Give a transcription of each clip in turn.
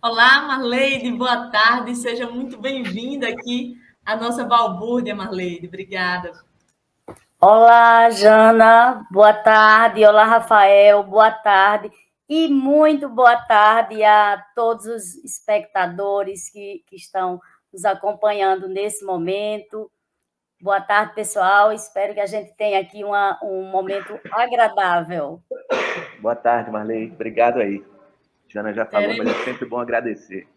Olá, Marleide, boa tarde, seja muito bem-vinda aqui à nossa balbúrdia, Marleide. Obrigada. Olá, Jana, boa tarde. Olá, Rafael, boa tarde. E muito boa tarde a todos os espectadores que estão nos acompanhando nesse momento. Boa tarde, pessoal. Espero que a gente tenha aqui um momento agradável. Boa tarde, Marley. Obrigado aí. Jana já falou, mas Teremos, é sempre bom agradecer.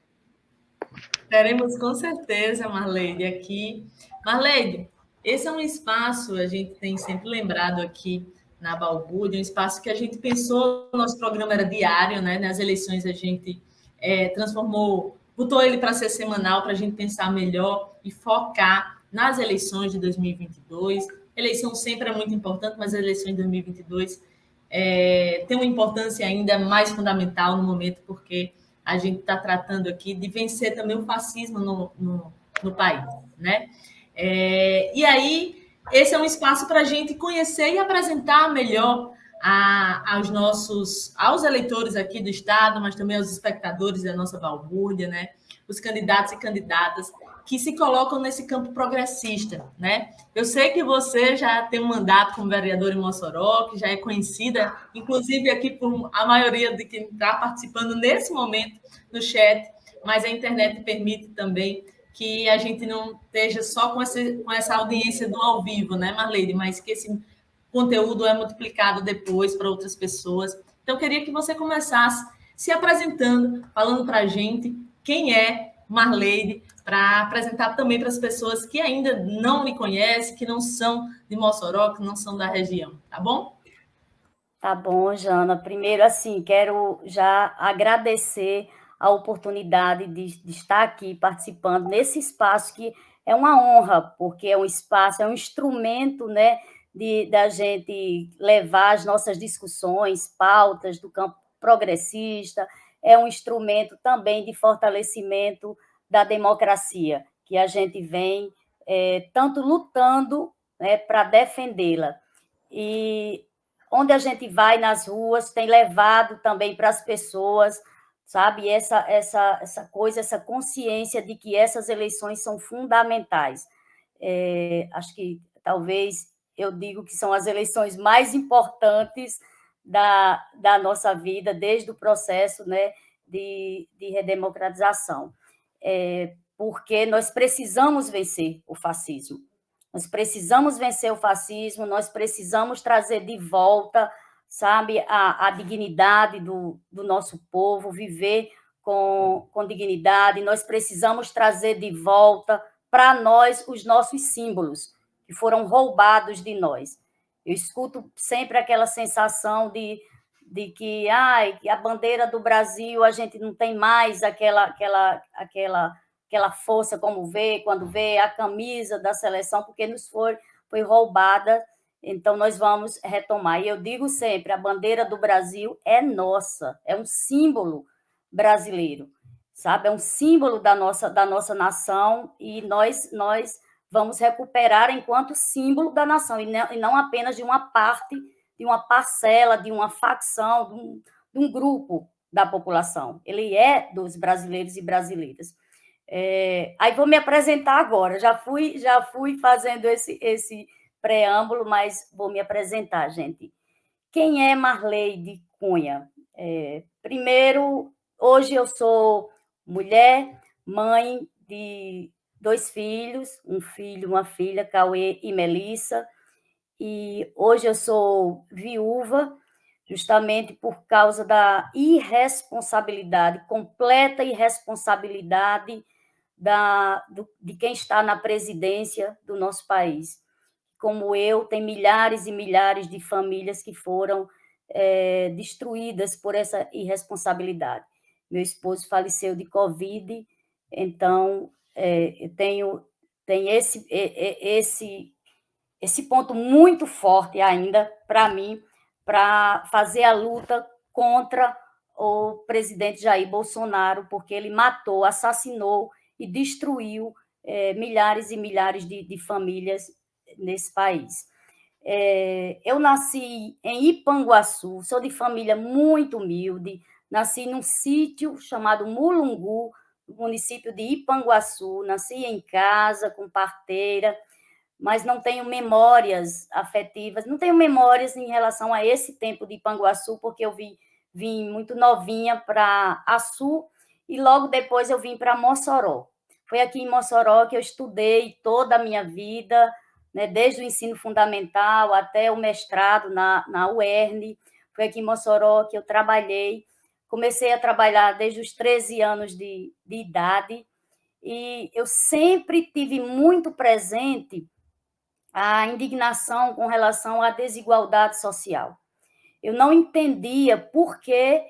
teremos com certeza, Marleide, aqui. Marleide, esse é um espaço, a gente tem sempre lembrado aqui na balbúrdia, um espaço que a gente pensou, o nosso programa era diário, né? Nas eleições a gente transformou, botou ele para ser semanal, para a gente pensar melhor e focar nas eleições de 2022. Eleição sempre é muito importante, mas as eleições de 2022 tem uma importância ainda mais fundamental no momento, porque a gente está tratando aqui de vencer também o fascismo no país, né? E aí, esse é um espaço para a gente conhecer e apresentar melhor aos eleitores aqui do Estado, mas também aos espectadores da nossa balbúrdia, né? Os candidatos e candidatas que se colocam nesse campo progressista, né? Eu sei que você já tem um mandato como vereador em Mossoró, que já é conhecida, inclusive aqui por a maioria de quem está participando nesse momento no chat, mas a internet permite também que a gente não esteja só com essa audiência do ao vivo, né, Marleide, mas que esse conteúdo é multiplicado depois para outras pessoas. Então, eu queria que você começasse se apresentando, falando para a gente quem é Marleide, para apresentar também para as pessoas que ainda não me conhecem, que não são de Mossoró, que não são da região, tá bom? Tá bom, Jana. Primeiro, assim, quero já agradecer a oportunidade de estar aqui participando nesse espaço que é uma honra, porque é um espaço, é um instrumento, né, da gente levar as nossas discussões, pautas do campo progressista, é um instrumento também de fortalecimento da democracia, que a gente vem tanto lutando, né, para defendê-la. E onde a gente vai nas ruas, tem levado também para as pessoas, sabe, essa coisa, essa consciência de que essas eleições são fundamentais. Acho que talvez eu digo que são as eleições mais importantes da nossa vida, desde o processo, né, de redemocratização. Porque nós precisamos vencer o fascismo. Nós precisamos vencer o fascismo, nós precisamos trazer de volta, sabe, a dignidade do nosso povo, viver com dignidade. Nós precisamos trazer de volta para nós os nossos símbolos, que foram roubados de nós. Eu escuto sempre aquela sensação de que a bandeira do Brasil, a gente não tem mais aquela força como vê, quando vê a camisa da seleção, porque foi roubada, então nós vamos retomar. E eu digo sempre, a bandeira do Brasil é nossa, é um símbolo brasileiro, sabe? É um símbolo da nossa nação e nós vamos recuperar enquanto símbolo da nação, e não apenas de uma parte, de uma parcela, de uma facção, de um grupo da população. Ele é dos brasileiros e brasileiras. Aí vou me apresentar agora. Já fui fazendo esse preâmbulo, mas vou me apresentar, gente. Quem é Marleide Cunha? Primeiro, hoje eu sou mulher, mãe de 2 filhos, um filho, uma filha, Cauê e Melissa, e hoje eu sou viúva, justamente por causa da irresponsabilidade, completa irresponsabilidade de quem está na presidência do nosso país. Como eu, tem milhares e milhares de famílias que foram destruídas por essa irresponsabilidade. Meu esposo faleceu de Covid, então eu tenho esse ponto muito forte ainda para mim, para fazer a luta contra o presidente Jair Bolsonaro, porque ele matou, assassinou e destruiu milhares e milhares de famílias nesse país. Eu nasci em Ipanguaçu, sou de família muito humilde, nasci num sítio chamado Mulungu, no município de Ipanguaçu, nasci em casa, com parteira, mas não tenho memórias afetivas, não tenho memórias em relação a esse tempo de Ipanguaçu, porque eu vim muito novinha para Açu, e logo depois eu vim para Mossoró. Foi aqui em Mossoró que eu estudei toda a minha vida, né, desde o ensino fundamental até o mestrado na UERN. Foi aqui em Mossoró que eu trabalhei. Comecei a trabalhar desde os 13 anos de idade, e eu sempre tive muito presente a indignação com relação à desigualdade social. Eu não entendia por que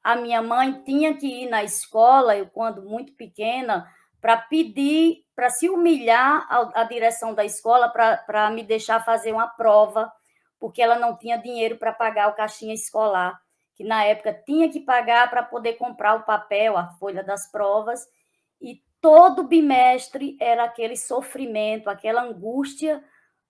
a minha mãe tinha que ir na escola, eu, quando muito pequena, para pedir, para se humilhar à direção da escola para me deixar fazer uma prova, porque ela não tinha dinheiro para pagar o caixinha escolar, que na época tinha que pagar para poder comprar o papel, a folha das provas, e todo bimestre era aquele sofrimento, aquela angústia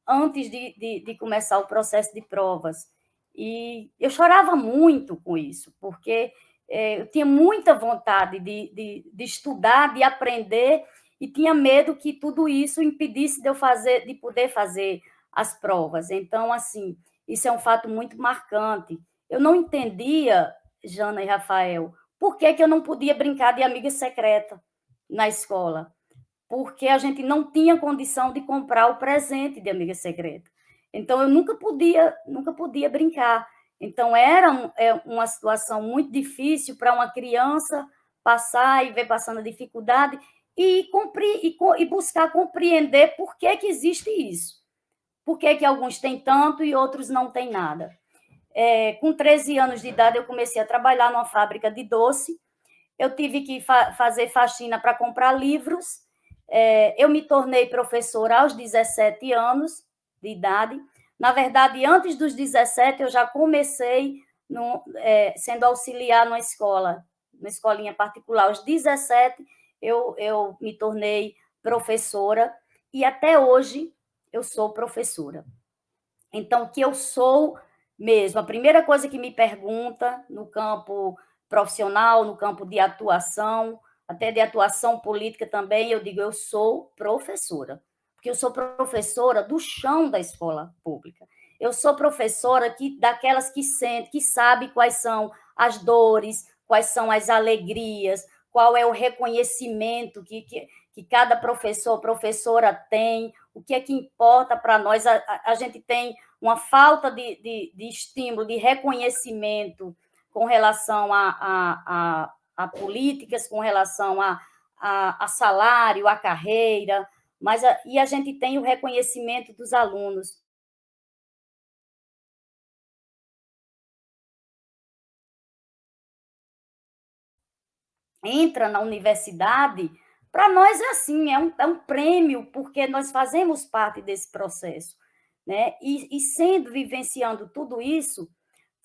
antes de começar o processo de provas. E eu chorava muito com isso, porque eu tinha muita vontade de estudar, de aprender, e tinha medo que tudo isso impedisse de poder fazer as provas. Então, assim, isso é um fato muito marcante. Eu não entendia, Jana e Rafael, por que eu não podia brincar de amiga secreta na escola, porque a gente não tinha condição de comprar o presente de amiga secreta. Então, eu nunca podia brincar. Então, era uma situação muito difícil para uma criança passar e ver passando a dificuldade e buscar compreender por que existe isso. Por que alguns têm tanto e outros não têm nada. Com 13 anos de idade, eu comecei a trabalhar numa fábrica de doce. Eu tive que fazer faxina para comprar livros. Eu me tornei professora aos 17 anos de idade. Na verdade, antes dos 17, eu já comecei sendo auxiliar numa escolinha particular. Aos 17, eu me tornei professora, e até hoje eu sou professora. Então, o que eu sou mesmo, a primeira coisa que me pergunta no campo profissional, no campo de atuação, até de atuação política também, eu digo, eu sou professora, porque eu sou professora do chão da escola pública. Eu sou professora daquelas que sentem, que sabe quais são as dores, quais são as alegrias, qual é o reconhecimento que cada professor, professora tem, o que é que importa para nós. A gente tem uma falta de estímulo, de reconhecimento com relação a políticas, com relação a salário, a carreira, e a gente tem o reconhecimento dos alunos. Entra na universidade, para nós é assim, é um prêmio, porque nós fazemos parte desse processo, né? E vivenciando tudo isso,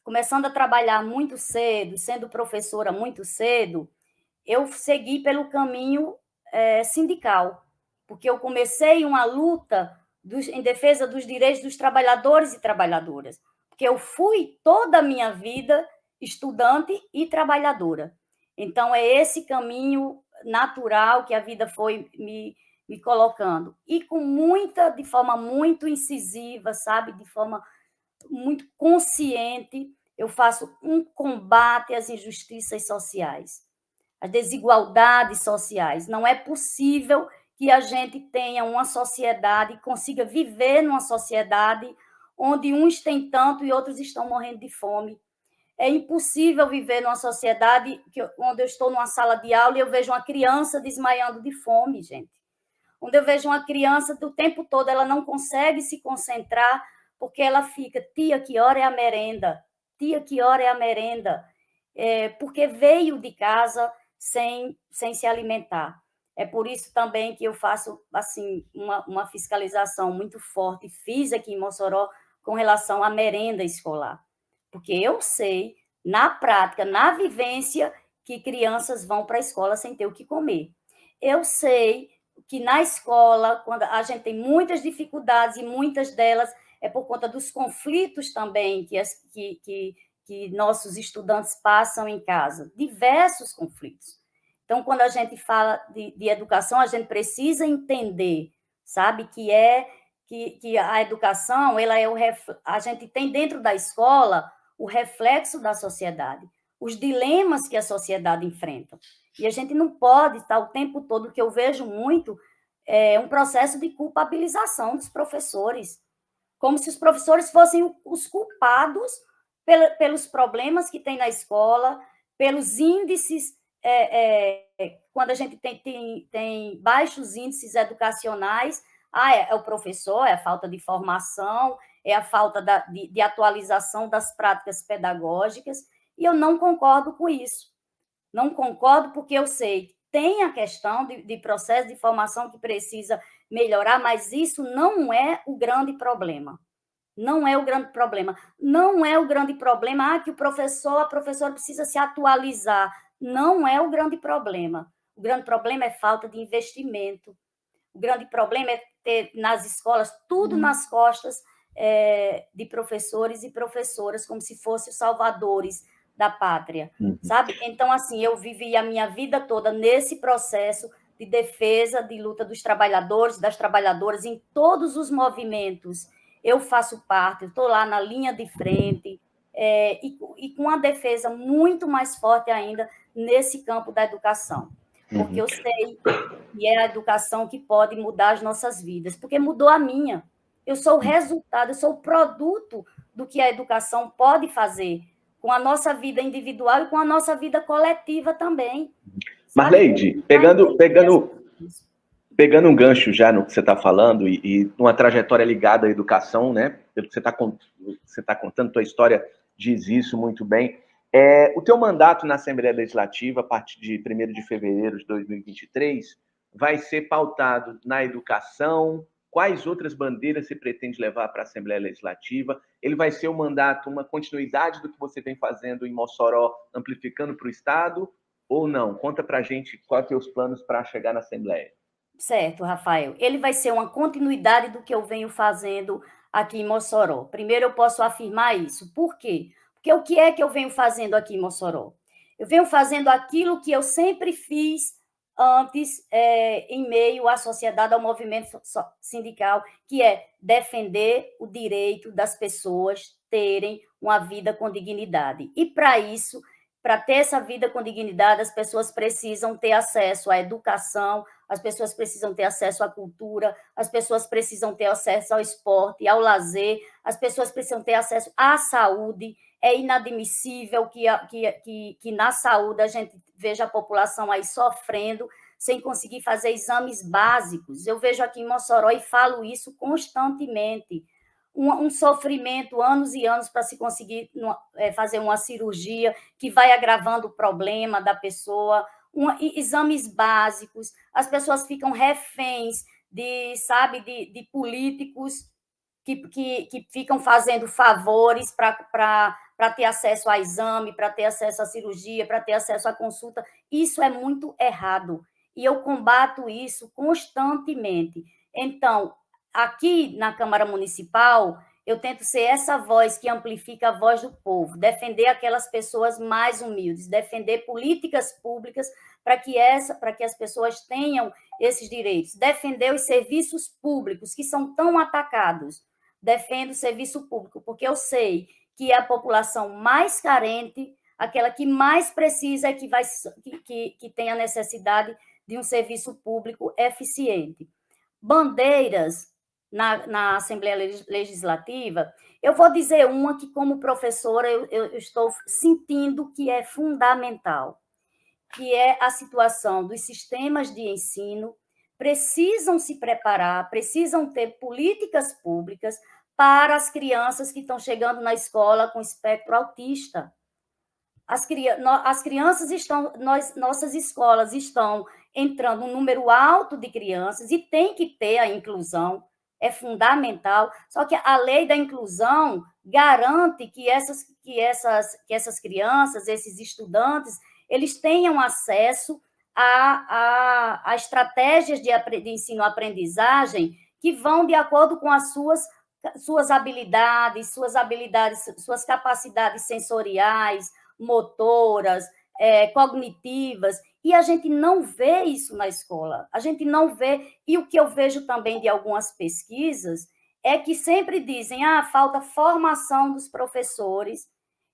começando a trabalhar muito cedo, sendo professora muito cedo, eu segui pelo caminho sindical, porque eu comecei uma luta em defesa dos direitos dos trabalhadores e trabalhadoras, porque eu fui toda a minha vida estudante e trabalhadora. Então, é esse caminho natural que a vida foi me colocando. E de forma muito incisiva, sabe? De forma muito consciente, eu faço um combate às injustiças sociais, às desigualdades sociais. Não é possível que a gente tenha uma sociedade, consiga viver numa sociedade onde uns têm tanto e outros estão morrendo de fome. É impossível viver numa sociedade onde eu estou numa sala de aula e eu vejo uma criança desmaiando de fome, gente. Onde eu vejo uma criança, o tempo todo, ela não consegue se concentrar, porque ela fica, tia, que hora é a merenda? Tia, que hora é a merenda? Porque veio de casa sem se alimentar. É por isso também que eu faço assim uma fiscalização muito forte, fiz aqui em Mossoró, com relação à merenda escolar. Porque eu sei, na prática, na vivência, que crianças vão para a escola sem ter o que comer. Eu sei que na escola, quando a gente tem muitas dificuldades, e muitas delas é por conta dos conflitos também que que nossos estudantes passam em casa? Diversos conflitos. Então, quando a gente fala de educação, a gente precisa entender, sabe, que a educação, ela é a gente tem dentro da escola o reflexo da sociedade, os dilemas que a sociedade enfrenta. E a gente não pode estar o tempo todo, que eu vejo muito, um processo de culpabilização dos professores, como se os professores fossem os culpados pelos problemas que tem na escola, pelos índices, quando a gente tem baixos índices educacionais, é o professor, é a falta de formação, é a falta de atualização das práticas pedagógicas, e eu não concordo com isso. Não concordo porque eu sei que tem a questão de processo de formação que precisa melhorar, mas isso não é o grande problema. Não é o grande problema. Não é o grande problema que a professora precisa se atualizar. Não é o grande problema. O grande problema é falta de investimento. O grande problema é ter nas escolas tudo nas costas de professores e professoras, como se fossem os salvadores da pátria, sabe? Então, assim, eu vivi a minha vida toda nesse processo de defesa, de luta dos trabalhadores, das trabalhadoras, em todos os movimentos. Eu faço parte, eu estou lá na linha de frente, e com uma defesa muito mais forte ainda nesse campo da educação. Porque eu sei que é a educação que pode mudar as nossas vidas, porque mudou a minha. Eu sou o resultado, eu sou o produto do que a educação pode fazer com a nossa vida individual e com a nossa vida coletiva também. Marleide, pegando um gancho já no que você está falando e uma trajetória ligada à educação, né? Pelo que você está contando, tua história diz isso muito bem. O teu mandato na Assembleia Legislativa, a partir de 1º de fevereiro de 2023, vai ser pautado na educação. Quais outras bandeiras você pretende levar para a Assembleia Legislativa? Ele vai ser um mandato, uma continuidade do que você vem fazendo em Mossoró, amplificando para o Estado, ou não? Conta para a gente quais são os teus planos para chegar na Assembleia. Certo, Rafael. Ele vai ser uma continuidade do que eu venho fazendo aqui em Mossoró. Primeiro, eu posso afirmar isso. Por quê? Porque o que é que eu venho fazendo aqui em Mossoró? Eu venho fazendo aquilo que eu sempre fiz antes, em meio à sociedade, ao movimento sindical, que é defender o direito das pessoas terem uma vida com dignidade. E, para isso, para ter essa vida com dignidade, as pessoas precisam ter acesso à educação, as pessoas precisam ter acesso à cultura, as pessoas precisam ter acesso ao esporte, ao lazer, as pessoas precisam ter acesso à saúde. É inadmissível que na saúde a gente veja a população aí sofrendo, sem conseguir fazer exames básicos. Eu vejo aqui em Mossoró e falo isso constantemente. Um sofrimento, anos e anos, para se conseguir fazer uma cirurgia que vai agravando o problema da pessoa, exames básicos, as pessoas ficam reféns de políticos que ficam fazendo favores para ter acesso a exame, para ter acesso à cirurgia, para ter acesso à consulta. Isso é muito errado. E eu combato isso constantemente. Então, aqui na Câmara Municipal, eu tento ser essa voz que amplifica a voz do povo, defender aquelas pessoas mais humildes, defender políticas públicas para que as pessoas tenham esses direitos, defender os serviços públicos que são tão atacados. Defendo o serviço público, porque eu sei que é a população mais carente, aquela que mais precisa, que tem a necessidade de um serviço público eficiente. Bandeiras na Assembleia Legislativa, eu vou dizer uma que, como professora, eu estou sentindo que é fundamental, que é a situação dos sistemas de ensino precisam se preparar, precisam ter políticas públicas para as crianças que estão chegando na escola com espectro autista. As crianças nossas escolas estão entrando um número alto de crianças e tem que ter a inclusão, é fundamental. Só que a lei da inclusão garante que essas crianças, esses estudantes, eles tenham acesso a estratégias de ensino-aprendizagem que vão de acordo com as suas suas habilidades, suas capacidades sensoriais, motoras, cognitivas, e a gente não vê isso na escola. A gente não vê, e o que eu vejo também de algumas pesquisas é que sempre dizem, falta formação dos professores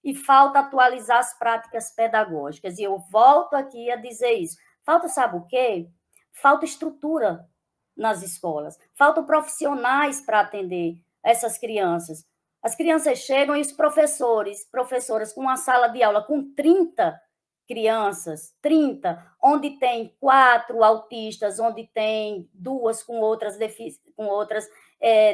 e falta atualizar as práticas pedagógicas. E eu volto aqui a dizer isso. Falta, sabe o quê? Falta estrutura nas escolas, faltam profissionais para atender essas crianças. As crianças chegam e os professoras com uma sala de aula com 30 crianças, 30, onde tem 4 autistas, onde tem 2 com outras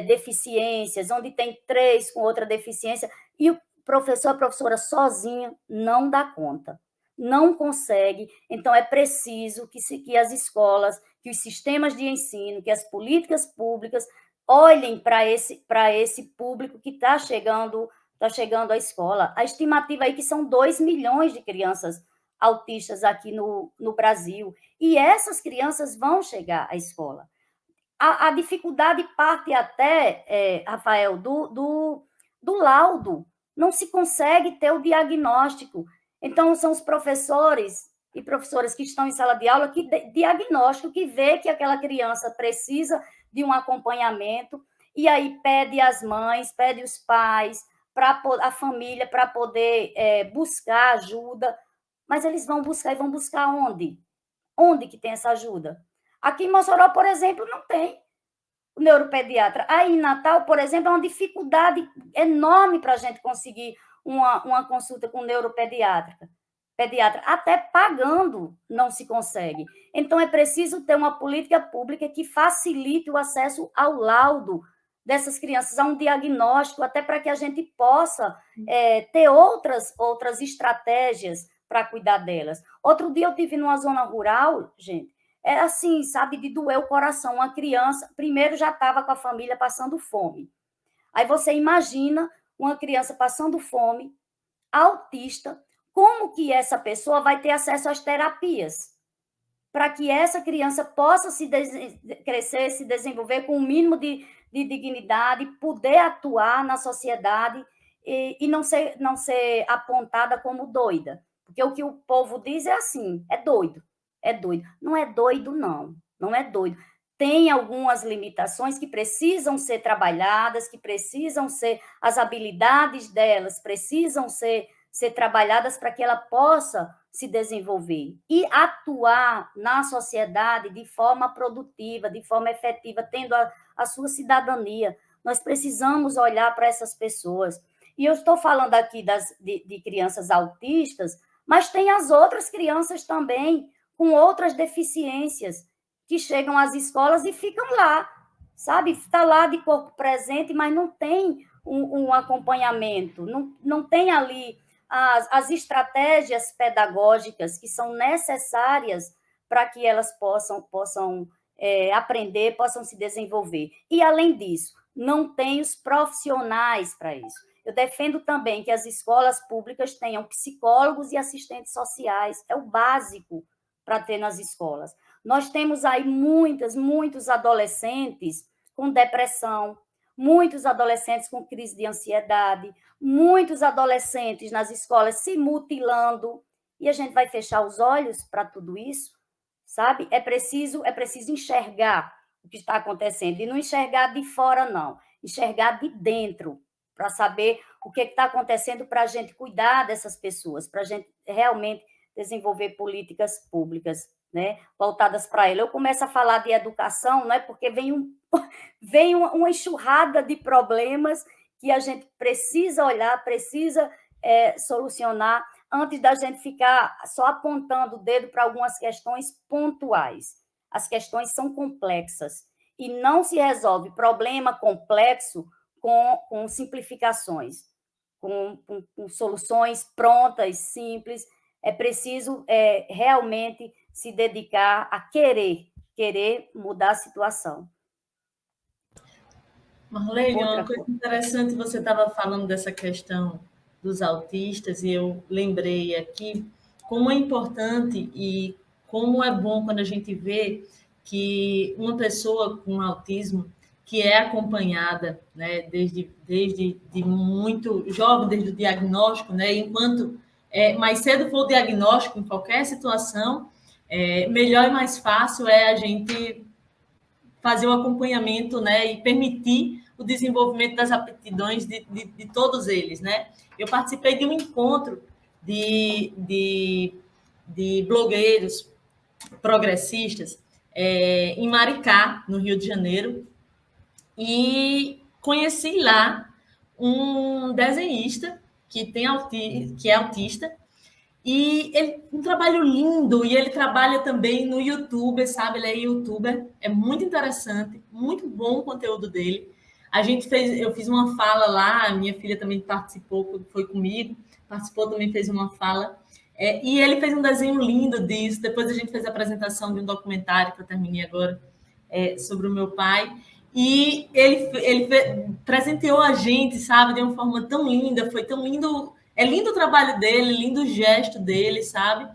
deficiências, onde tem 3 com outra deficiência, e o professor, a professora sozinha não dá conta, não consegue. Então, é preciso que as escolas, que os sistemas de ensino, que as políticas públicas olhem para esse público que está chegando à escola. A estimativa aí que são 2 milhões de crianças autistas aqui no Brasil, e essas crianças vão chegar à escola. A dificuldade parte até, Rafael, do laudo. Não se consegue ter o diagnóstico. Então, são os professores e professoras que estão em sala de aula que diagnóstico, que vê que aquela criança precisa de um acompanhamento, e aí pede às mães, pede os pais, a família, para poder buscar ajuda. Mas eles vão buscar onde? Onde que tem essa ajuda? Aqui em Mossoró, por exemplo, não tem o neuropediatra. Aí em Natal, por exemplo, é uma dificuldade enorme para a gente conseguir uma consulta com neuropediatra. Até pagando não se consegue. Então, é preciso ter uma política pública que facilite o acesso ao laudo dessas crianças, a um diagnóstico, até para que a gente possa ter outras estratégias para cuidar delas. Outro dia eu estive numa zona rural, gente, é assim, sabe, de doer o coração. Uma criança, primeiro já estava com a família passando fome. Aí você imagina uma criança passando fome, autista, como que essa pessoa vai ter acesso às terapias? Para que essa criança possa crescer, se desenvolver com um mínimo de dignidade, poder atuar na sociedade e não ser apontada como doida. Porque o que o povo diz é assim, é doido. Não é doido, não é doido. Tem algumas limitações que precisam ser trabalhadas, as habilidades delas precisam ser trabalhadas para que ela possa se desenvolver e atuar na sociedade de forma produtiva, de forma efetiva, tendo a sua cidadania. Nós precisamos olhar para essas pessoas. E eu estou falando aqui de crianças autistas, mas tem as outras crianças também com outras deficiências que chegam às escolas e ficam lá, sabe? Está lá de corpo presente, mas não tem um acompanhamento, não tem ali as estratégias pedagógicas que são necessárias para que elas possam aprender, possam se desenvolver. E, além disso, não tem os profissionais para isso. Eu defendo também que as escolas públicas tenham psicólogos e assistentes sociais, é o básico para ter nas escolas. Nós temos aí muitos adolescentes com depressão, muitos adolescentes com crise de ansiedade, muitos adolescentes nas escolas se mutilando, e a gente vai fechar os olhos para tudo isso, sabe? É preciso enxergar o que está acontecendo, e não enxergar de fora, não, enxergar de dentro, para saber o que está acontecendo, para a gente cuidar dessas pessoas, para a gente realmente desenvolver políticas públicas, né, voltadas para ela. Eu começo a falar de educação, né, porque vem uma enxurrada de problemas que a gente precisa olhar, precisa solucionar, antes da gente ficar só apontando o dedo para algumas questões pontuais. As questões são complexas e não se resolve problema complexo com simplificações, com soluções prontas, simples. É preciso realmente se dedicar a querer mudar a situação. Marlene, uma coisa interessante, você estava falando dessa questão dos autistas, e eu lembrei aqui como é importante e como é bom quando a gente vê que uma pessoa com autismo que é acompanhada, né, desde de muito jovem, desde o diagnóstico, né, enquanto mais cedo for o diagnóstico em qualquer situação, melhor e mais fácil é a gente fazer o acompanhamento, né, e permitir o desenvolvimento das aptidões de todos eles, né. Eu participei de um encontro de blogueiros progressistas em Maricá, no Rio de Janeiro, e conheci lá um desenhista que é autista, e ele um trabalho lindo, e ele trabalha também no YouTube, sabe? Ele é youtuber, é muito interessante, muito bom o conteúdo dele. Eu fiz uma fala lá, minha filha também participou, foi comigo, participou também, fez uma fala. E ele fez um desenho lindo disso. Depois a gente fez a apresentação de um documentário que eu terminei agora sobre o meu pai. E ele presenteou a gente, sabe, de uma forma tão linda, foi tão lindo. É lindo o trabalho dele, lindo o gesto dele, sabe?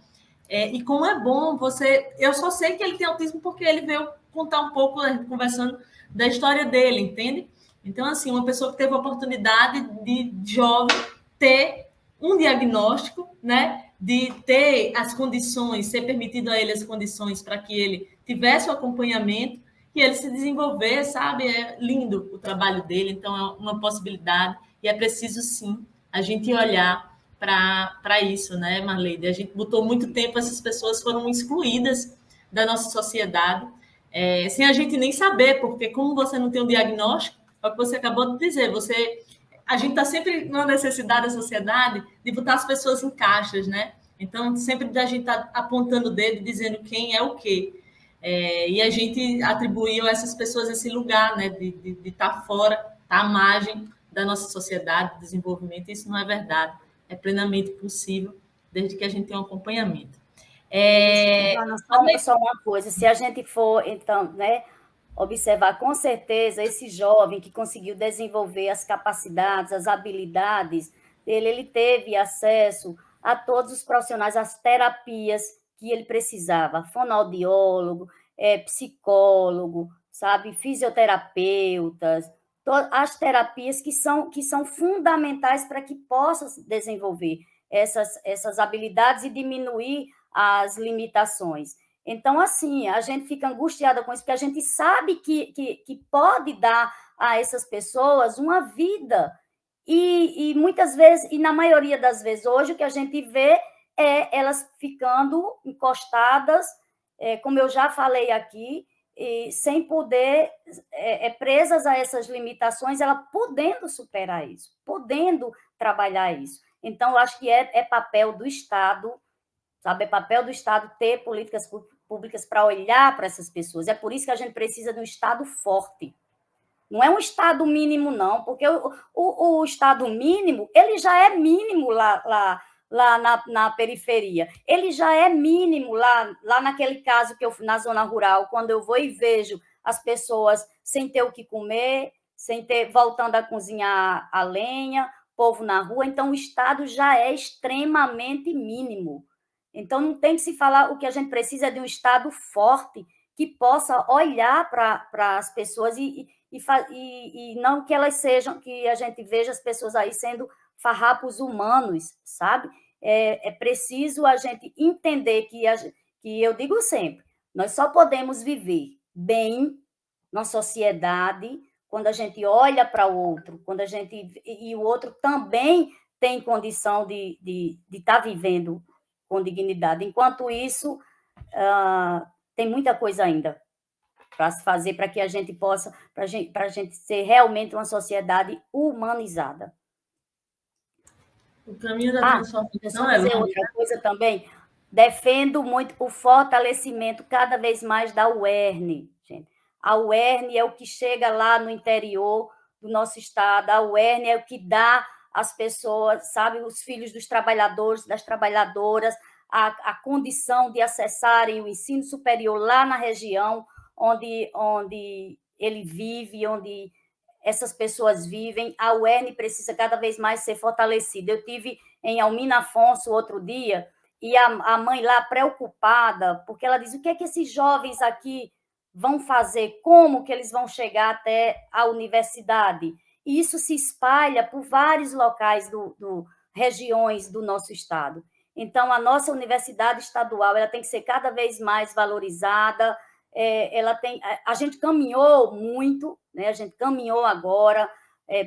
E como é bom você. Eu só sei que ele tem autismo porque ele veio contar um pouco, conversando da história dele, entende? Então, assim, uma pessoa que teve a oportunidade de jovem ter um diagnóstico, né? De ter as condições, ser permitido a ele as condições para que ele tivesse o acompanhamento e ele se desenvolver, sabe? É lindo o trabalho dele, então é uma possibilidade e é preciso sim a gente olhar para isso, né, Marleide? A gente botou muito tempo, essas pessoas foram excluídas da nossa sociedade, sem a gente nem saber, porque como você não tem um diagnóstico, é o que você acabou de dizer, a gente está sempre numa necessidade da sociedade de botar as pessoas em caixas, né? Então, sempre a gente está apontando o dedo, dizendo quem é o quê. E a gente atribuiu a essas pessoas esse lugar, né, de estar fora, estar à margem da nossa sociedade, do desenvolvimento. Isso não é verdade. É plenamente possível, desde que a gente tenha um acompanhamento. Só uma coisa, se a gente for, então, né, observar com certeza esse jovem que conseguiu desenvolver as capacidades, as habilidades dele, ele teve acesso a todos os profissionais, as terapias que ele precisava, fonoaudiólogo, psicólogo, sabe, fisioterapeutas, as terapias que são fundamentais para que possa desenvolver essas habilidades e diminuir as limitações. Então, assim, a gente fica angustiada com isso, porque a gente sabe que pode dar a essas pessoas uma vida. E muitas vezes, e na maioria das vezes, hoje, o que a gente vê é elas ficando encostadas, como eu já falei aqui, sem poder, presas a essas limitações, ela podendo superar isso, podendo trabalhar isso. Então, eu acho que é papel do Estado, sabe? É papel do Estado ter políticas públicas para olhar para essas pessoas. É por isso que a gente precisa de um Estado forte. Não é um Estado mínimo, não, porque o Estado mínimo, ele já é mínimo lá na periferia. Ele já é mínimo lá naquele caso que eu na zona rural, quando eu vou e vejo as pessoas sem ter o que comer, voltando a cozinhar a lenha, povo na rua. Então, o Estado já é extremamente mínimo. Então, não tem que se falar, o que a gente precisa é de um Estado forte que possa olhar para as pessoas e não que elas sejam, que a gente veja as pessoas aí sendo farrapos humanos, sabe? É preciso a gente entender que eu digo sempre, nós só podemos viver bem na sociedade quando a gente olha para o outro, e o outro também tem condição de estar vivendo com dignidade. Enquanto isso, tem muita coisa ainda para se fazer, para que a gente possa, para a gente ser realmente uma sociedade humanizada. O caminho da transformação é longo. Outra coisa também, defendo muito o fortalecimento cada vez mais da UERN, gente. A UERN é o que chega lá no interior do nosso estado, a UERN é o que dá às pessoas, sabe, os filhos dos trabalhadores, das trabalhadoras, a condição de acessarem o ensino superior lá na região onde ele vive, onde essas pessoas vivem. A UERN precisa cada vez mais ser fortalecida. Eu tive em Almina Afonso outro dia, e a mãe lá preocupada, porque ela diz, o que é que esses jovens aqui vão fazer, como que eles vão chegar até a universidade. E isso se espalha por vários locais, regiões do nosso estado. Então, a nossa universidade estadual ela tem que ser cada vez mais valorizada. A gente caminhou muito, né? A gente caminhou agora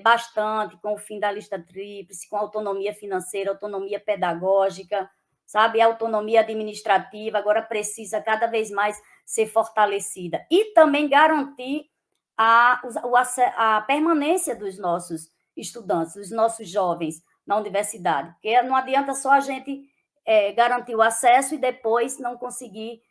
bastante com o fim da lista tríplice, com autonomia financeira, autonomia pedagógica, sabe? A autonomia administrativa agora precisa cada vez mais ser fortalecida. E também garantir a permanência dos nossos estudantes, dos nossos jovens na universidade. Porque não adianta só a gente garantir o acesso e depois não conseguir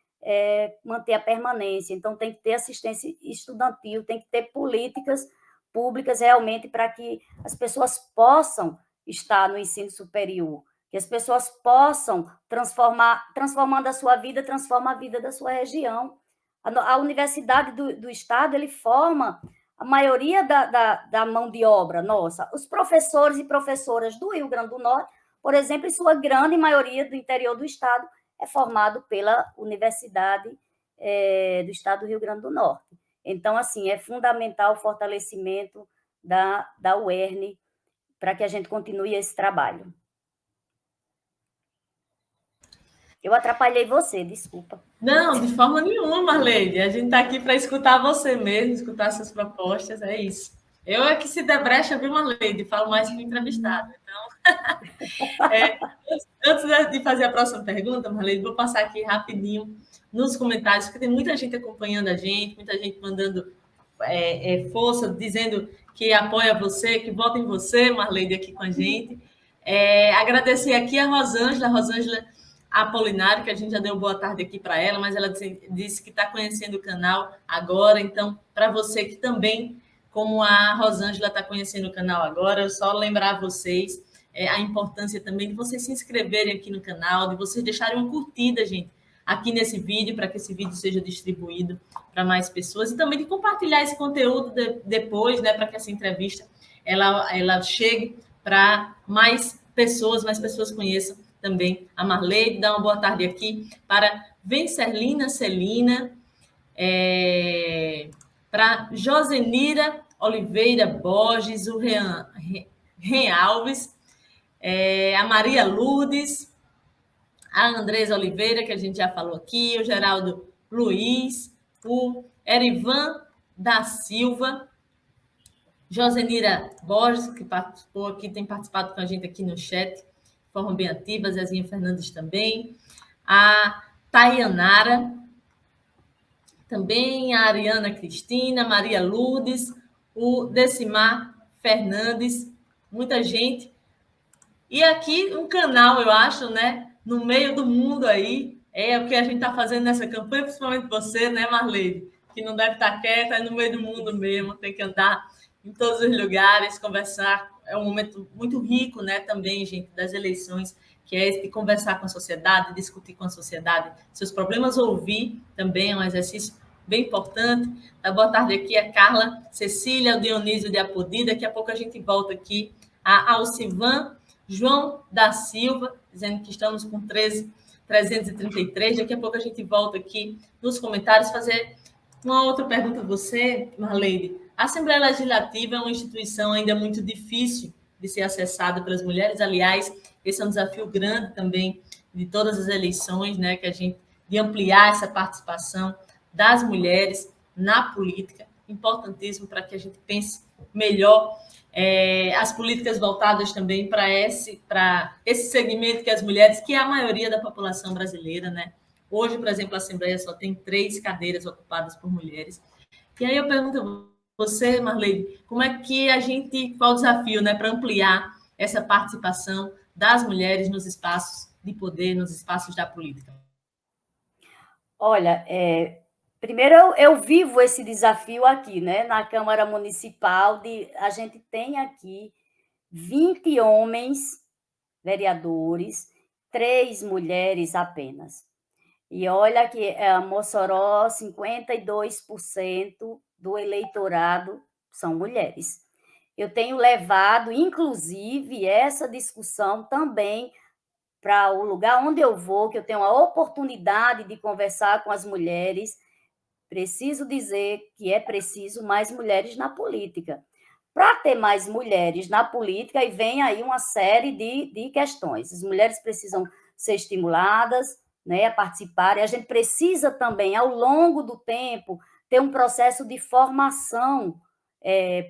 manter a permanência. Então, tem que ter assistência estudantil, tem que ter políticas públicas realmente para que as pessoas possam estar no ensino superior, que as pessoas possam transformando a sua vida, transforma a vida da sua região. A universidade do estado, ele forma a maioria da mão de obra nossa. Os professores e professoras do Rio Grande do Norte, por exemplo, em sua grande maioria do interior do estado, é formado pela Universidade do estado do Rio Grande do Norte. Então, assim, é fundamental o fortalecimento da UERN para que a gente continue esse trabalho. Eu atrapalhei você, desculpa. Não, de forma nenhuma, Marlene. A gente está aqui para escutar você mesmo, escutar suas propostas, é isso. Eu é que se der brecha, viu, Marlene? Falo mais que o entrevistado. Então, antes de fazer a próxima pergunta, Marlene, vou passar aqui rapidinho nos comentários, porque tem muita gente acompanhando a gente, muita gente mandando força, dizendo que apoia você, que vota em você, Marlene, aqui com a gente. Agradecer aqui a Rosângela Apolinário, que a gente já deu boa tarde aqui para ela, mas ela disse que está conhecendo o canal agora. Então, para você que também, como a Rosângela, está conhecendo o canal agora, eu só lembrar vocês a importância também de vocês se inscreverem aqui no canal, de vocês deixarem uma curtida, gente, aqui nesse vídeo, para que esse vídeo seja distribuído para mais pessoas, e também de compartilhar esse conteúdo depois, né, para que essa entrevista ela chegue para mais pessoas conheçam também a Marlene. Dá uma boa tarde aqui para Vencerlina Celina, para Josenira Oliveira Borges, o Ren Alves, a Maria Lourdes, a Andresa Oliveira, que a gente já falou aqui, o Geraldo Luiz, o Erivan da Silva, Josenira Borges, que participou aqui, tem participado com a gente aqui no chat, de forma bem ativa, Zezinha Fernandes também, a Tayanara, também a Ariana Cristina, Maria Lourdes, o Decimar Fernandes, muita gente. E aqui um canal, eu acho, né, no meio do mundo aí, é o que a gente está fazendo nessa campanha, principalmente você, né, Marlene, que não deve estar quieta, é no meio do mundo mesmo, tem que andar em todos os lugares, conversar. É um momento muito rico, né, também, gente, das eleições, que é esse de conversar com a sociedade, discutir com a sociedade seus problemas, ouvir também, é um exercício bem importante. Boa tarde aqui a Carla Cecília, o Dionísio de Apodi. Daqui a pouco a gente volta aqui a Alcivan João da Silva, dizendo que estamos com 13.333. Daqui a pouco a gente volta aqui nos comentários fazer uma outra pergunta a você, Marlene. A Assembleia Legislativa é uma instituição ainda muito difícil de ser acessada pelas mulheres. Aliás, esse é um desafio grande também de todas as eleições, né, que a gente de ampliar essa participação das mulheres na política, importantíssimo para que a gente pense melhor as políticas voltadas também para esse segmento que as mulheres, que é a maioria da população brasileira, né? Hoje, por exemplo, a Assembleia só tem 3 cadeiras ocupadas por mulheres. E aí eu pergunto a você, Marlene, qual o desafio, né, para ampliar essa participação das mulheres nos espaços de poder, nos espaços da política? Olha, primeiro eu vivo esse desafio aqui, né, na Câmara Municipal, a gente tem aqui 20 homens vereadores, 3 mulheres apenas. E olha que Mossoró, 52% do eleitorado são mulheres. Eu tenho levado, inclusive, essa discussão também para o lugar onde eu vou, que eu tenho a oportunidade de conversar com as mulheres, preciso dizer que é preciso mais mulheres na política. Para ter mais mulheres na política, e vem aí uma série de questões. As mulheres precisam ser estimuladas, né, a participarem. A gente precisa também, ao longo do tempo, ter um processo de formação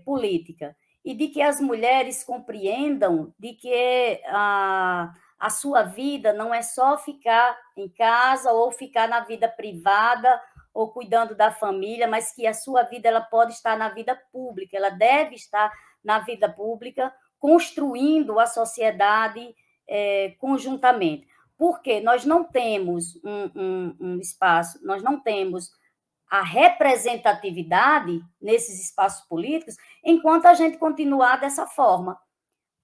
política e de que as mulheres compreendam de que a sua vida não é só ficar em casa ou ficar na vida privada ou cuidando da família, mas que a sua vida ela pode estar na vida pública, ela deve estar na vida pública, construindo a sociedade conjuntamente. Porque nós não temos um espaço, nós não temos a representatividade nesses espaços políticos enquanto a gente continuar dessa forma.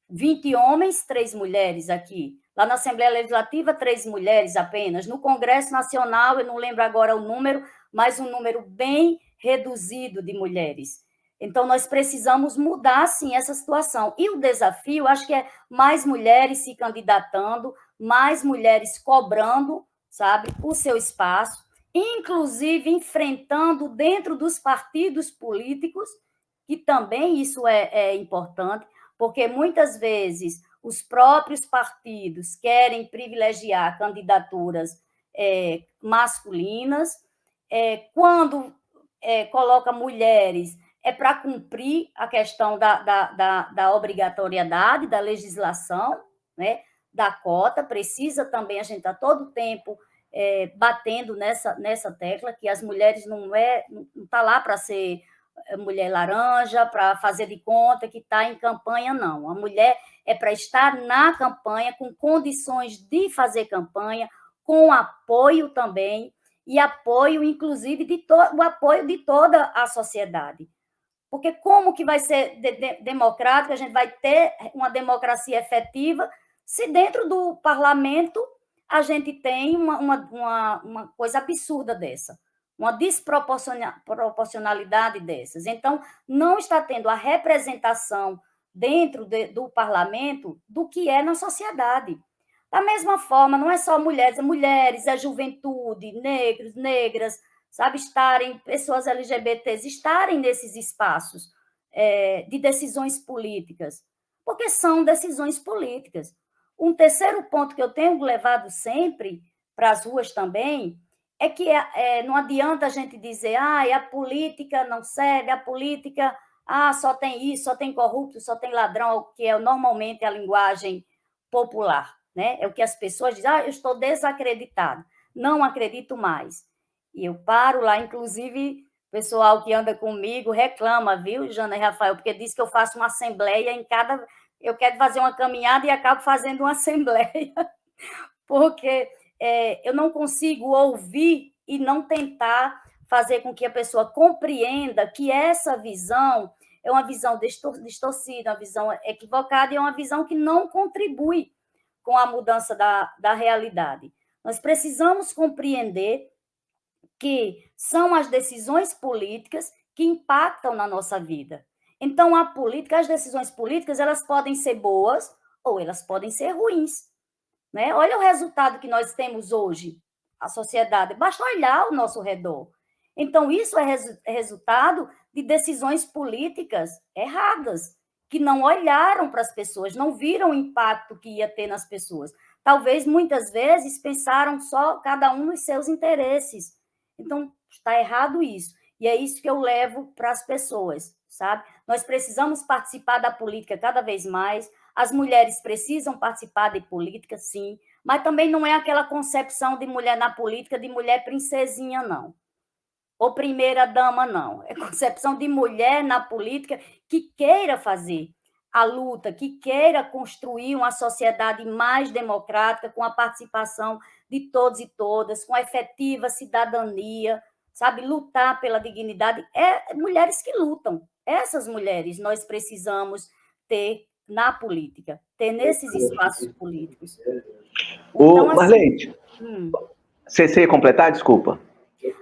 20 homens, 3 mulheres aqui. Lá na Assembleia Legislativa, 3 mulheres apenas. No Congresso Nacional, eu não lembro agora o número, mas um número bem reduzido de mulheres. Então, nós precisamos mudar, sim, essa situação. E o desafio, acho que é mais mulheres se candidatando, mais mulheres cobrando, sabe, o seu espaço, inclusive enfrentando dentro dos partidos políticos, que também isso é importante, porque muitas vezes os próprios partidos querem privilegiar candidaturas masculinas, quando coloca mulheres, é para cumprir a questão da obrigatoriedade da legislação, né, da cota, precisa também, a gente está todo o tempo batendo nessa tecla, que as mulheres não está lá para ser mulher laranja, para fazer de conta que está em campanha, não. A mulher é para estar na campanha, com condições de fazer campanha, com apoio também, e apoio, inclusive, o apoio de toda a sociedade. Porque como que vai ser democrático, a gente vai ter uma democracia efetiva, se dentro do parlamento a gente tem uma coisa absurda dessa, uma desproporcionalidade dessas. Então, não está tendo a representação dentro do parlamento do que é na sociedade. Da mesma forma, não é só mulheres, é juventude, negros, negras, sabe, pessoas LGBTs, estarem nesses espaços de decisões políticas, porque são decisões políticas. Um terceiro ponto que eu tenho levado sempre para as ruas também é que não adianta a gente dizer a política não serve, a política só tem isso, só tem corrupto, só tem ladrão, que é normalmente a linguagem popular, né? É o que as pessoas dizem, eu estou desacreditado, não acredito mais. E eu paro lá, inclusive, o pessoal que anda comigo reclama, viu, Jana e Rafael, porque diz que eu faço uma assembleia em cada... Eu quero fazer uma caminhada e acabo fazendo uma assembleia, porque eu não consigo ouvir e não tentar fazer com que a pessoa compreenda que essa visão é uma visão distorcida, uma visão equivocada e é uma visão que não contribui com a mudança da realidade. Nós precisamos compreender que são as decisões políticas que impactam na nossa vida. Então, as decisões políticas, elas podem ser boas ou elas podem ser ruins, né? Olha o resultado que nós temos hoje, a sociedade, basta olhar ao nosso redor. Então, isso é resultado de decisões políticas erradas, que não olharam para as pessoas, não viram o impacto que ia ter nas pessoas. Talvez, muitas vezes, pensaram só cada um nos seus interesses. Então, está errado isso. E é isso que eu levo para as pessoas, sabe? Nós precisamos participar da política cada vez mais, as mulheres precisam participar de política, sim, mas também não é aquela concepção de mulher na política, de mulher princesinha, não. Ou primeira dama, não. É concepção de mulher na política que queira fazer a luta, que queira construir uma sociedade mais democrática, com a participação de todos e todas, com a efetiva cidadania, sabe? Lutar pela dignidade. Mulheres que lutam. Essas mulheres nós precisamos ter na política, ter nesses espaços políticos. Então, Marlene, você ia completar? Desculpa.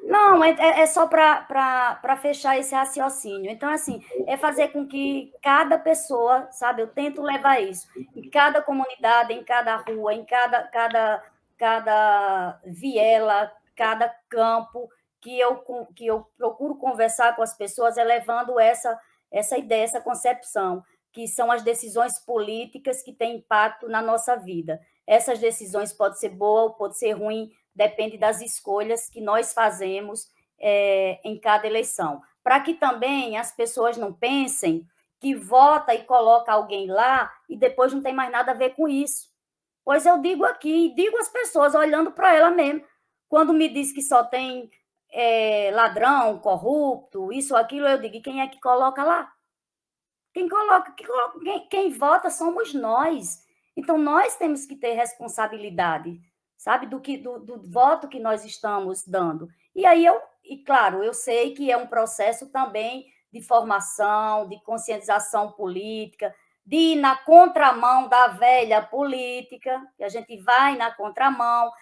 Não, é só para fechar esse raciocínio. Então, assim, é fazer com que cada pessoa, sabe, eu tento levar isso, em cada comunidade, em cada rua, em cada viela, cada campo, que eu procuro conversar com as pessoas é levando essa ideia, essa concepção, que são as decisões políticas que têm impacto na nossa vida. Essas decisões podem ser boas ou podem ser ruins, depende das escolhas que nós fazemos em cada eleição. Para que também as pessoas não pensem que vota e coloca alguém lá e depois não tem mais nada a ver com isso. Pois eu digo aqui, digo às pessoas, olhando para ela mesmo, quando me diz que só tem ladrão, corrupto, isso, aquilo, eu digo, e quem é que coloca lá? Quem vota somos nós. Então, nós temos que ter responsabilidade, sabe, do voto que nós estamos dando. E aí, claro, eu sei que é um processo também de formação, de conscientização política, de ir na contramão da velha política, que a gente vai na contramão.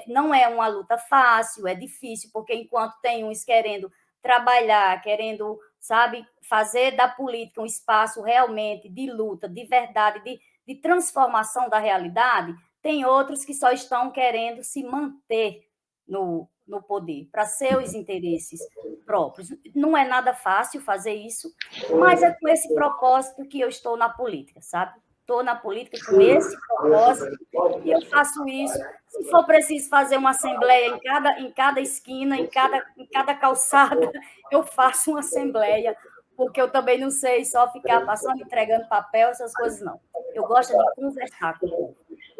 Não é uma luta fácil, é difícil, porque enquanto tem uns querendo trabalhar, querendo, sabe, fazer da política um espaço realmente de luta, de verdade, de transformação da realidade, tem outros que só estão querendo se manter no poder, para seus interesses próprios. Não é nada fácil fazer isso, mas é com esse propósito que eu estou na política, sabe? Estou na política com esse propósito e eu faço isso. Se for preciso fazer uma assembleia em cada esquina, em cada calçada, eu faço uma assembleia, porque eu também não sei só ficar passando, entregando papel, essas coisas, não. Eu gosto de conversar com o povo.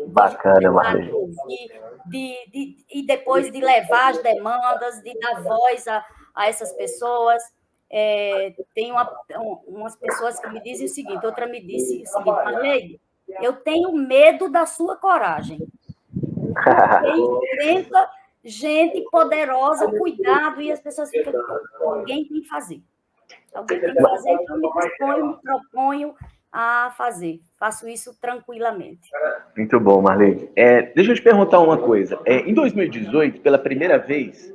Bacana, Marlene. E depois de levar as demandas, de dar voz a essas pessoas. Tem umas pessoas que me dizem o seguinte, outra me disse o seguinte, Marlene, eu tenho medo da sua coragem. Porque enfrenta gente poderosa, cuidado, e as pessoas ficam, alguém tem que fazer. Alguém tem que fazer, então me proponho a fazer. Faço isso tranquilamente. Muito bom, Marlene. Deixa eu te perguntar uma coisa. Em 2018, pela primeira vez,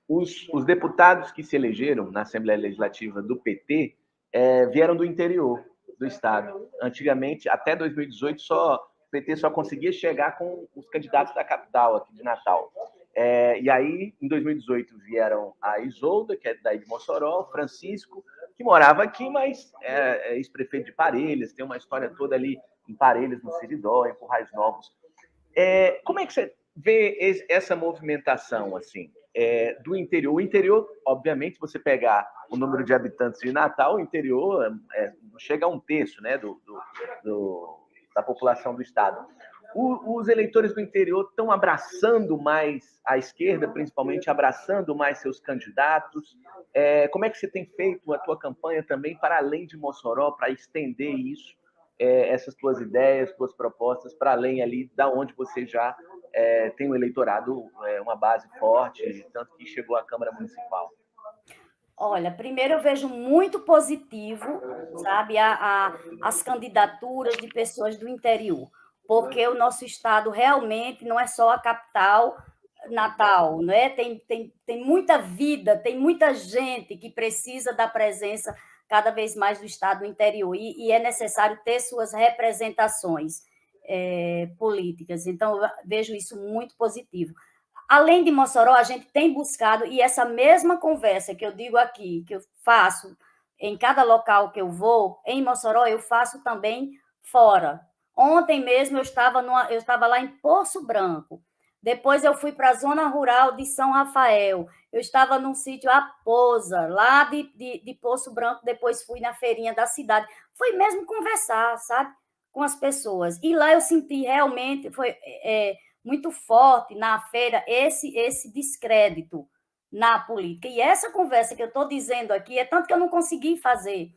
os deputados que se elegeram na Assembleia Legislativa do PT vieram do interior do estado. Antigamente, até 2018, o PT só conseguia chegar com os candidatos da capital, aqui de Natal. E aí, em 2018, vieram a Isolda, que é daí de Mossoró, o Francisco, que morava aqui, mas é ex-prefeito de Parelhas, tem uma história toda ali em Parelhas, no Seridó, em Currais Novos. Como é que você vê essa movimentação, assim, do interior? O interior, obviamente, você pegar o número de habitantes de Natal, o interior chega a 1/3, né, da população do estado. Os eleitores do interior estão abraçando mais a esquerda, principalmente abraçando mais seus candidatos. Como é que você tem feito a tua campanha também para além de Mossoró, para estender isso, essas tuas ideias, tuas propostas, para além ali da onde você já tem um eleitorado, uma base forte, tanto que chegou à Câmara Municipal? Olha, primeiro eu vejo muito positivo, sabe, as candidaturas de pessoas do interior, porque o nosso estado realmente não é só a capital, Natal, né? Tem muita vida, tem muita gente que precisa da presença cada vez mais do estado do interior, e é necessário ter suas representações políticas. Então, eu vejo isso muito positivo. Além de Mossoró, a gente tem buscado, e essa mesma conversa que eu digo aqui, que eu faço em cada local que eu vou, em Mossoró, eu faço também fora. Ontem mesmo eu estava lá em Poço Branco, depois eu fui para a zona rural de São Rafael, eu estava num sítio Aposa, lá de Poço Branco, depois fui na feirinha da cidade. Foi mesmo conversar, sabe, com as pessoas. E lá eu senti realmente, foi muito forte na feira esse descrédito na política. E essa conversa que eu estou dizendo aqui é tanto que eu não consegui fazer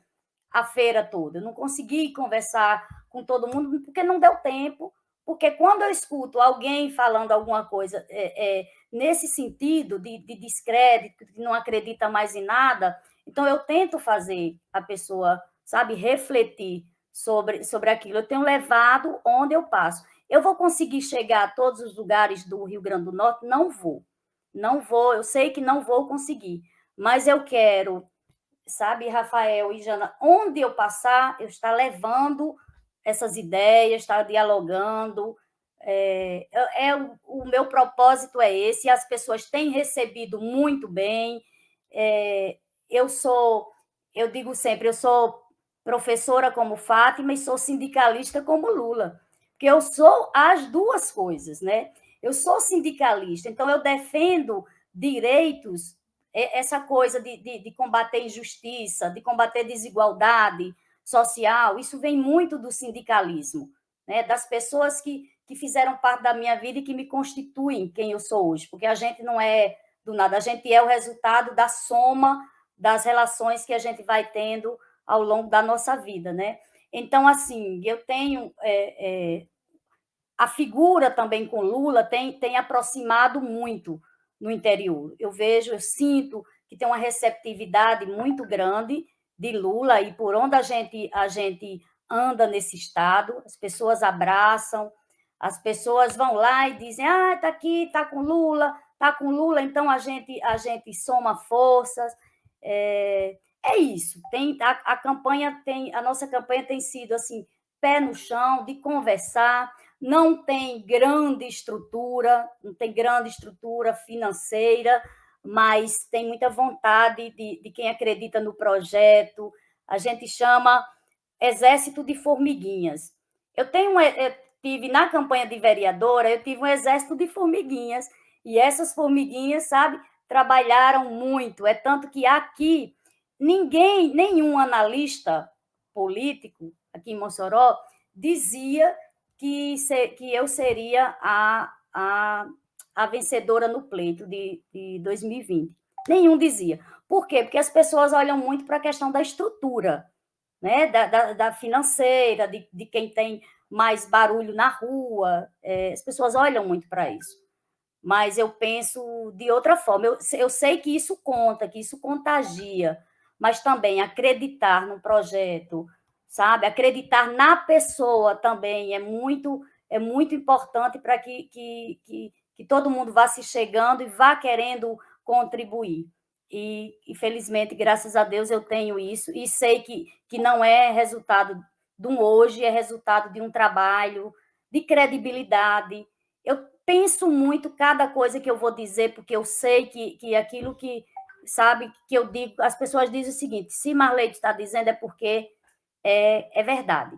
a feira toda, eu não consegui conversar com todo mundo, porque não deu tempo, porque quando eu escuto alguém falando alguma coisa nesse sentido de descrédito, que não acredita mais em nada, então eu tento fazer a pessoa, sabe, refletir sobre aquilo. Eu tenho levado onde eu passo. Eu vou conseguir chegar a todos os lugares do Rio Grande do Norte? Não vou. Não vou, eu sei que não vou conseguir, mas eu quero, sabe, Rafael e Jana, onde eu passar, eu estar levando essas ideias, estar dialogando, O meu propósito é esse, as pessoas têm recebido muito bem. Eu digo sempre, eu sou professora como Fátima e sou sindicalista como Lula, porque eu sou as duas coisas, né? Eu sou sindicalista, então eu defendo direitos, essa coisa de combater injustiça, de combater desigualdade social, isso vem muito do sindicalismo, né? Das pessoas que fizeram parte da minha vida e que me constituem quem eu sou hoje, porque a gente não é do nada, a gente é o resultado da soma das relações que a gente vai tendo ao longo da nossa vida, né? Então, assim, eu tenho a figura também com Lula tem aproximado muito no interior. Eu vejo, eu sinto que tem uma receptividade muito grande de Lula e por onde a gente anda nesse estado, as pessoas abraçam, as pessoas vão lá e dizem, tá aqui, tá com Lula, então a gente soma forças. É isso. A nossa campanha tem sido assim, pé no chão, de conversar. Não tem grande estrutura financeira, mas tem muita vontade de quem acredita no projeto. A gente chama exército de formiguinhas. Eu tive na campanha de vereadora, eu tive um exército de formiguinhas, e essas formiguinhas, sabe, trabalharam muito. É tanto que aqui nenhum analista político aqui em Mossoró dizia que eu seria a vencedora no pleito de 2020. Nenhum dizia. Por quê? Porque as pessoas olham muito para a questão da estrutura, né? da financeira, de quem tem mais barulho na rua. As pessoas olham muito para isso. Mas eu penso de outra forma. Eu sei que isso conta, que isso contagia, mas também acreditar no projeto, sabe? Acreditar na pessoa também é muito importante para que todo mundo vá se chegando e vá querendo contribuir. E, felizmente, graças a Deus, eu tenho isso e sei que não é resultado de um hoje, é resultado de um trabalho, de credibilidade. Eu penso muito cada coisa que eu vou dizer, porque eu sei que aquilo que, sabe, que eu digo, as pessoas dizem o seguinte, se Marleide está dizendo é porque é verdade.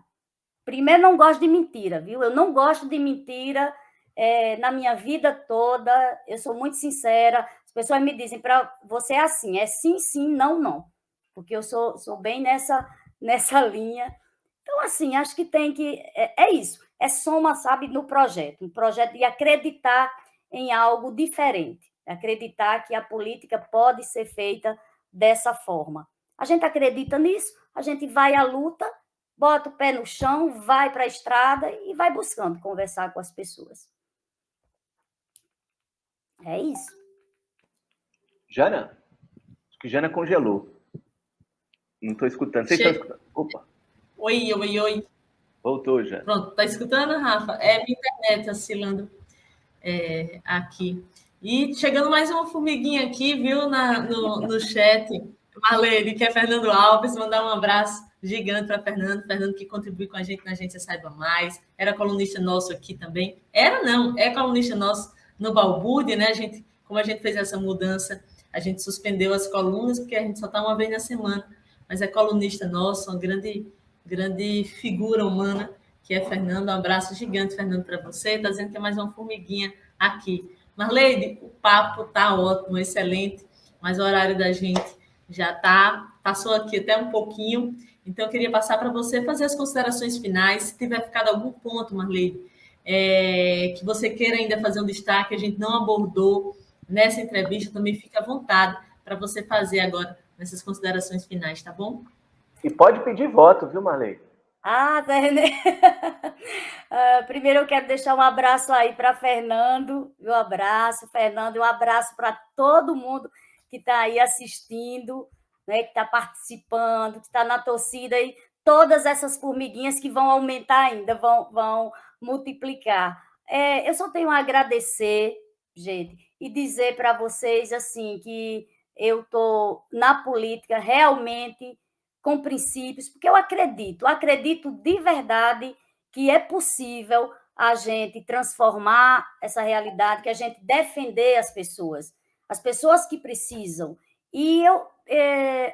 Primeiro, não gosto de mentira, viu? Eu não gosto de mentira na minha vida toda, eu sou muito sincera, as pessoas me dizem, para você é assim, é sim, sim, não, não, porque eu sou bem nessa linha. Então, assim, acho que tem que... É isso, é soma, sabe, no projeto, um projeto de acreditar em algo diferente, acreditar que a política pode ser feita dessa forma. A gente acredita nisso, a gente vai à luta, bota o pé no chão, vai para a estrada e vai buscando conversar com as pessoas. É isso. Jana? Acho que Jana congelou. Não estou escutando. Vocês estão escutando? Opa. Oi. Voltou, Jana. Pronto, tá escutando, Rafa? É minha internet oscilando aqui. E chegando mais uma formiguinha aqui, viu, no chat. Marlene, que é Fernando Alves, mandar um abraço gigante para Fernando que contribui com a gente na Agência Saiba Mais, era colunista nosso aqui também, é colunista nosso no Balbúrdia, né? Como a gente fez essa mudança, a gente suspendeu as colunas, porque a gente só está uma vez na semana, mas é colunista nosso, uma grande figura humana, que é Fernando. Um abraço gigante, Fernando, para você. Está dizendo que é mais uma formiguinha aqui. Marleide, o papo está ótimo, excelente, mas o horário da gente já passou aqui até um pouquinho, então eu queria passar para você fazer as considerações finais. Se tiver ficado algum ponto, Marleide, que você queira ainda fazer um destaque, a gente não abordou nessa entrevista, também fica à vontade para você fazer agora nessas considerações finais, tá bom? E pode pedir voto, viu, Marleide? Primeiro eu quero deixar um abraço aí para Fernando, um abraço, Fernando, um abraço para todo mundo que está aí assistindo, né, que está participando, que está na torcida, e todas essas formiguinhas que vão aumentar ainda, vão multiplicar. Eu só tenho a agradecer, gente, e dizer para vocês assim que eu estou na política realmente com princípios, porque eu acredito de verdade que é possível a gente transformar essa realidade, que a gente defender as pessoas que precisam. E eu,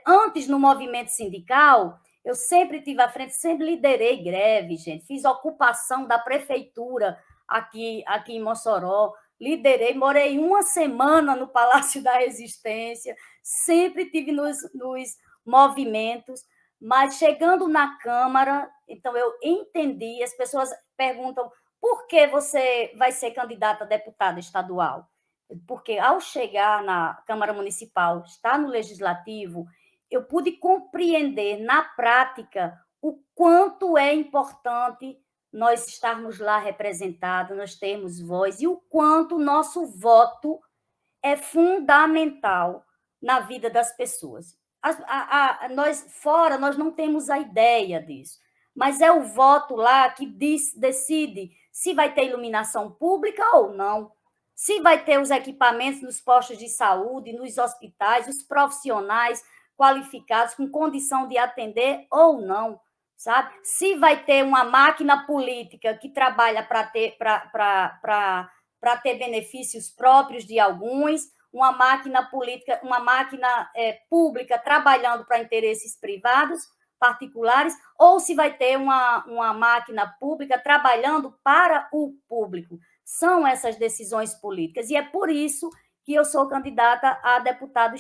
antes, no movimento sindical, eu sempre tive à frente, sempre liderei greve, gente, fiz ocupação da prefeitura aqui em Mossoró, liderei, morei uma semana no Palácio da Resistência, sempre tive nos movimentos, mas chegando na Câmara, então eu entendi, as pessoas perguntam, por que você vai ser candidata a deputada estadual? Porque ao chegar na Câmara Municipal, estar no Legislativo, eu pude compreender na prática o quanto é importante nós estarmos lá representados, nós termos voz, e o quanto o nosso voto é fundamental na vida das pessoas. Nós, fora, nós não temos a ideia disso, mas é o voto lá que decide se vai ter iluminação pública ou não, se vai ter os equipamentos nos postos de saúde, nos hospitais, os profissionais qualificados com condição de atender ou não, sabe? Se vai ter uma máquina política que trabalha para ter benefícios próprios de alguns, uma máquina política, uma máquina pública trabalhando para interesses privados, particulares, ou se vai ter uma máquina pública trabalhando para o público. São essas decisões políticas. E é por isso que eu sou candidata a deputada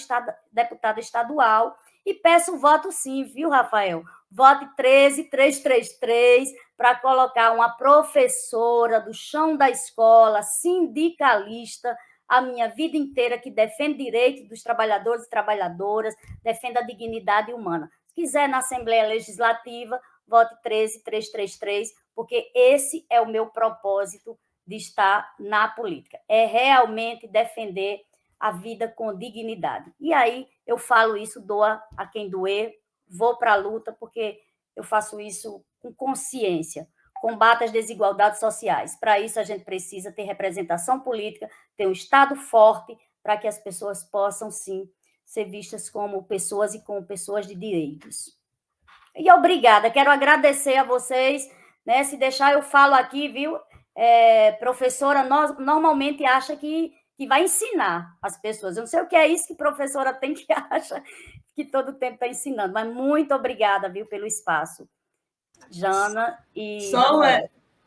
estadual e peço o voto sim, viu, Rafael? Vote 13333 para colocar uma professora do chão da escola, sindicalista, a minha vida inteira, que defende direitos dos trabalhadores e trabalhadoras, defende a dignidade humana. Se quiser na Assembleia Legislativa, vote 13333, porque esse é o meu propósito de estar na política. É realmente defender a vida com dignidade. E aí eu falo isso, doa a quem doer, vou para a luta, porque eu faço isso com consciência. Combate as desigualdades sociais. Para isso, a gente precisa ter representação política, ter um Estado forte, para que as pessoas possam, sim, ser vistas como pessoas e como pessoas de direitos. E obrigada, quero agradecer a vocês, né? Se deixar, eu falo aqui, viu? Professora normalmente acha que vai ensinar as pessoas. Eu não sei o que é isso que professora tem que acha que todo tempo está ensinando, mas muito obrigada, viu, pelo espaço. Jana e...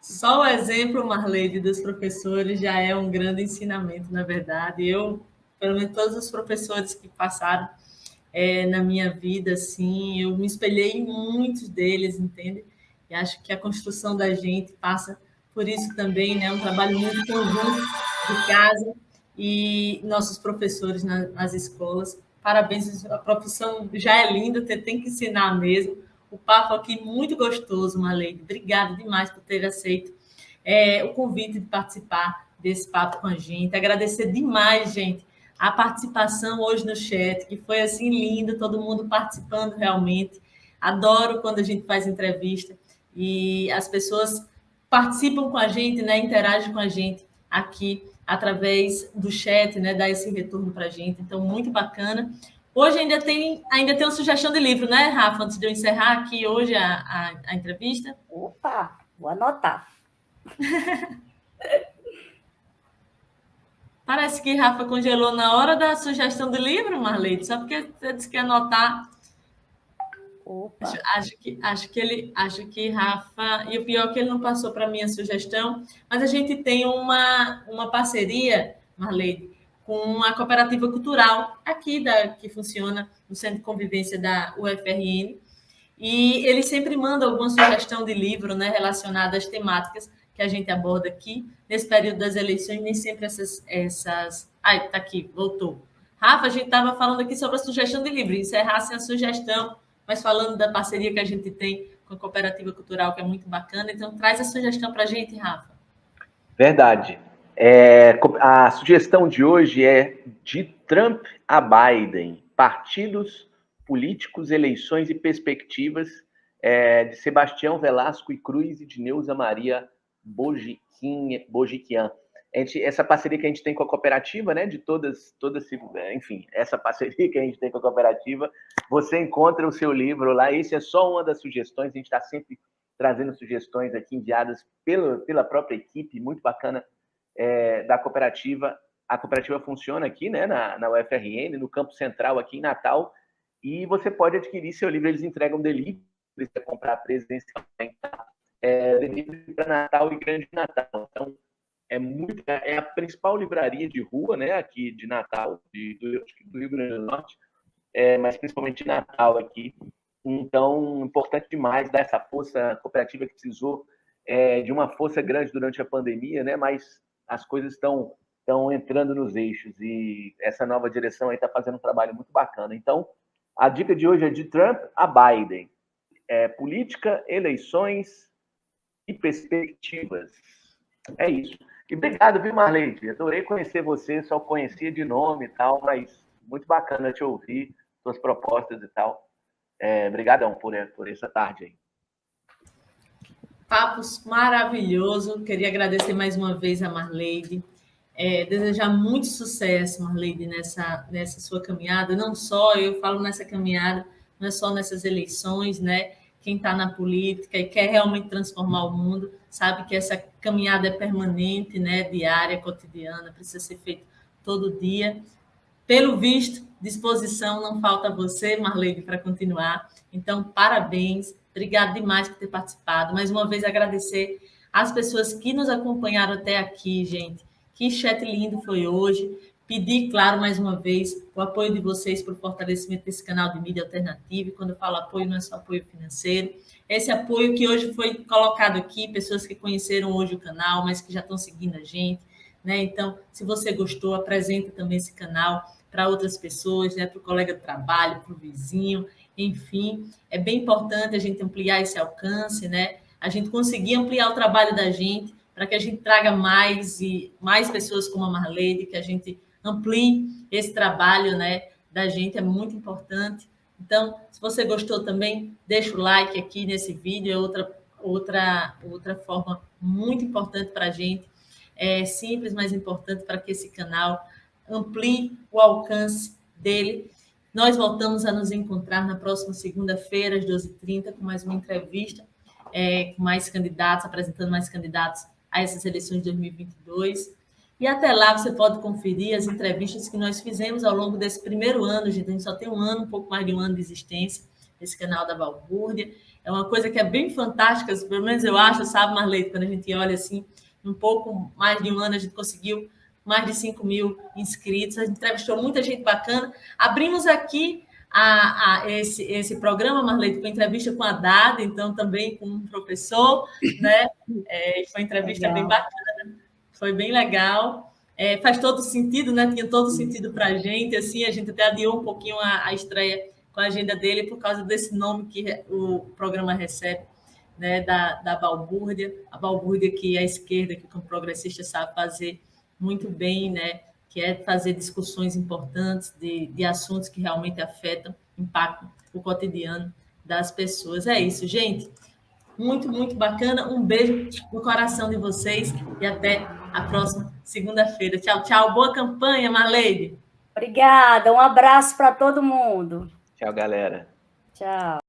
Só o exemplo, Marleide, dos professores já é um grande ensinamento, na verdade. Eu, pelo menos todos os professores que passaram na minha vida, assim, eu me espelhei em muitos deles, entende? E acho que a construção da gente passa por isso também, né? Um trabalho muito conjunto de casa e nossos professores nas escolas. Parabéns, a profissão já é linda, tem que ensinar mesmo. O papo aqui muito gostoso, Marleide. Obrigada demais por ter aceito o convite de participar desse papo com a gente. Agradecer demais, gente, a participação hoje no chat, que foi assim lindo, todo mundo participando realmente. Adoro quando a gente faz entrevista e as pessoas participam com a gente, né, interagem com a gente aqui através do chat, né, dá esse retorno para a gente. Então, muito bacana. Hoje ainda tem uma sugestão de livro, né, Rafa? Antes de eu encerrar aqui hoje a entrevista. Opa, vou anotar. Parece que Rafa congelou na hora da sugestão do livro, Marleide, só porque você disse que ia anotar. Opa. Acho que Rafa, e o pior é que ele não passou para a minha sugestão, mas a gente tem uma parceria, Marleide, com a cooperativa cultural aqui que funciona no Centro de Convivência da UFRN, e eles sempre mandam alguma sugestão de livro, né, relacionada às temáticas que a gente aborda aqui nesse período das eleições, nem sempre essas... Ai, tá aqui, voltou. Rafa, a gente estava falando aqui sobre a sugestão de livro, encerrasse a sugestão, mas falando da parceria que a gente tem com a Cooperativa Cultural, que é muito bacana. Então, traz a sugestão para a gente, Rafa. Verdade. A sugestão de hoje é de Trump a Biden, partidos políticos, eleições e perspectivas, de Sebastião Velasco e Cruz e de Neuza Maria Bojiquian. Essa parceria que a gente tem com a cooperativa, né, de todas, enfim, essa parceria que a gente tem com a cooperativa, você encontra o seu livro lá. Esse é só uma das sugestões, a gente está sempre trazendo sugestões aqui enviadas pela própria equipe, muito bacana, da cooperativa. A cooperativa funciona aqui, né, na UFRN, no Campo Central, aqui em Natal, e você pode adquirir seu livro, eles entregam delivery, para comprar presencialmente, delivery para Natal e Grande Natal. Então, é a principal livraria de rua, né, aqui de Natal, do Rio Grande do Norte, mas principalmente de Natal aqui. Então, importante demais dar essa força cooperativa que precisou de uma força grande durante a pandemia, né, mas as coisas estão entrando nos eixos e essa nova direção aí está fazendo um trabalho muito bacana. Então, a dica de hoje é de Trump a Biden. Política, eleições e perspectivas. É isso. E obrigado, viu, Marleide? Adorei conhecer você, só conhecia de nome e tal, mas muito bacana te ouvir, suas propostas e tal. Obrigadão por essa tarde aí. Papos maravilhoso. Queria agradecer mais uma vez a Marleide. Desejar muito sucesso, Marleide, nessa sua caminhada. Não só, eu falo nessa caminhada, não é só nessas eleições, né? Quem está na política e quer realmente transformar o mundo, sabe que essa caminhada é permanente, né? Diária, cotidiana, precisa ser feita todo dia. Pelo visto, disposição não falta a você, Marleide, para continuar. Então, parabéns. Obrigado demais por ter participado. Mais uma vez, agradecer às pessoas que nos acompanharam até aqui, gente. Que chat lindo foi hoje. Pedir, claro, mais uma vez, o apoio de vocês para o fortalecimento desse canal de mídia alternativa. E quando eu falo apoio, não é só apoio financeiro. Esse apoio que hoje foi colocado aqui, pessoas que conheceram hoje o canal, mas que já estão seguindo a gente, né? Então, se você gostou, apresente também esse canal para outras pessoas, né? Para o colega de trabalho, para o vizinho, enfim. É bem importante a gente ampliar esse alcance, né? A gente conseguir ampliar o trabalho da gente para que a gente traga mais pessoas como a Marleide, que a gente amplie esse trabalho, né, da gente, é muito importante. Então, se você gostou também, deixa o like aqui nesse vídeo, é outra forma muito importante para a gente, simples, mas importante para que esse canal amplie o alcance dele. Nós voltamos a nos encontrar na próxima segunda-feira, às 12h30, com mais uma entrevista, com mais candidatos, apresentando mais candidatos a essas eleições de 2022. E até lá você pode conferir as entrevistas que nós fizemos ao longo desse primeiro ano, gente. A gente só tem um pouco mais de um ano de existência, esse canal da Balbúrdia. É uma coisa que é bem fantástica, pelo menos eu acho, sabe, Marleide, quando a gente olha assim, um pouco mais de um ano, a gente conseguiu mais de 5.000 inscritos, a gente entrevistou muita gente bacana. Abrimos aqui esse programa, Marleide, com entrevista com a Dada, então também com um professor, né? Foi uma entrevista bem bacana, foi bem legal. Faz todo sentido, né? Tinha todo sentido para a gente, assim, a gente até adiou um pouquinho a estreia com a agenda dele por causa desse nome que o programa recebe, né? Da Balbúrdia, a Balbúrdia que a esquerda, que como progressista sabe fazer muito bem, né? Que é fazer discussões importantes de assuntos que realmente afetam, impactam o cotidiano das pessoas. É isso, gente. Muito, muito bacana. Um beijo no coração de vocês e até a próxima segunda-feira. Tchau, tchau. Boa campanha, Marleide. Obrigada. Um abraço para todo mundo. Tchau, galera. Tchau.